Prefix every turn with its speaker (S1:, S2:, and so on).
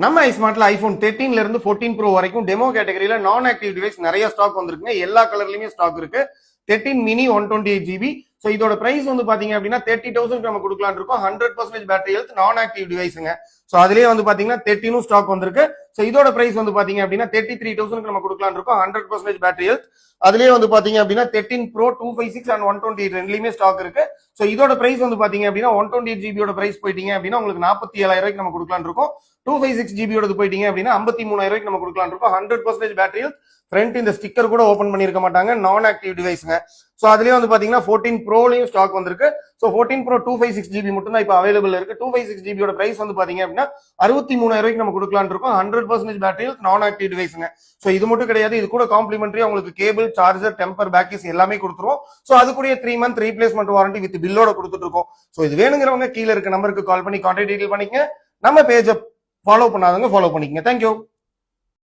S1: நம்ம ஐஸ்மார்ட்ல ஐபோன் 13ல இருந்து 14 ப்ரோ வரைக்கும் டெமோ கேட்டகரியில நான் ஆக்டிவ் டிவைஸ் நிறைய ஸ்டாக் வந்திருக்குங்க. எல்லா கலர்லயுமே ஸ்டாக் இருக்கு. 13 மினி 128GB. ஸோ இதோட பிரைஸ் வந்து பாத்தீங்க அப்படின்னா 30,000 நம்ம கொடுக்கலாம் இருக்கோம். 100% பேட்டரி ஹெல்த் நான் ஆக்டிவ் டிவைஸுங்க. ஸோ அதுலயே வந்து பாத்தீங்கன்னா 13 ஸ்டாக் வந்திருக்கு. ஸோ இதோட பிரைஸ் வந்து பாத்தீங்க அப்படின்னா 33,000 நம்ம கொடுக்கலாம் இருக்கோம். 100% பேட்டரி ஹெல்த். அதுலயே வந்து பாத்தீங்க அப்படின்னா 13 ப்ரோ 256 அண்ட் 128 ரெண்டுலயுமே ஸ்டாக் இருக்கு. ஸோ இதோட பிரைஸ் வந்து பாத்தீங்க அப்படின்னா 128GB பிரைஸ் போயிட்டீங்க அப்படின்னா உங்களுக்கு 47,000 நம்ம கொடுக்கலாம் இருக்கோம். 256GB போயிட்டீங்க அப்படின்னா 53,000 நம்ம கொடுக்கலாம் இருக்கோம். 100% பேட்டரி ஹெல்த். ஃப்ரண்ட் இந்த ஸ்டிக்கர் கூட ஓபன் பண்ணிருக்க மாட்டாங்க. நான் ஆக்டிவ் டிவைஸ்ங்க. சோ அதுலயே வந்து பாத்தீங்கன்னா 14 ப்ரோலயும் ஸ்டாக் வந்திருக்கு. சோ 14 ப்ரோ 256GB மட்டும் தான் இப்போ அவைலபிள் இருக்கு. 256GB பிரைஸ் வந்து பாத்தீங்க அப்படின்னா 63,000 நம்ம கொடுக்கலாம் இருக்கோம். 100% பேட்டரி ஹெல்த் நான் ஆக்டிவ் டிவைஸ்ங்க. சோ இது மட்டும் கிடையாது, இது கூட காம்ப்ளிமெண்டரியா உங்களுக்கு கேபிள், சார்ஜர், டெம்பர், பேக்கேஸ் எல்லாமே கொடுத்துருவோம். சோ அது கூட 3 மந்த் ரீப்ளேஸ்மெண்ட் வாரண்டி வித் பில்லோட கொடுத்துட்டு இருக்கோம். சோ இது வேணுங்கிறவங்க கீழே இருக்க நம்பருக்கு கால் பண்ணி கான்டாக்ட் டீடைல் பண்ணிக்கங்க. நம்ம பேஜை ஃபாலோ பண்ணாதவங்க ஃபாலோ பண்ணிக்கங்க. தேங்க்யூ.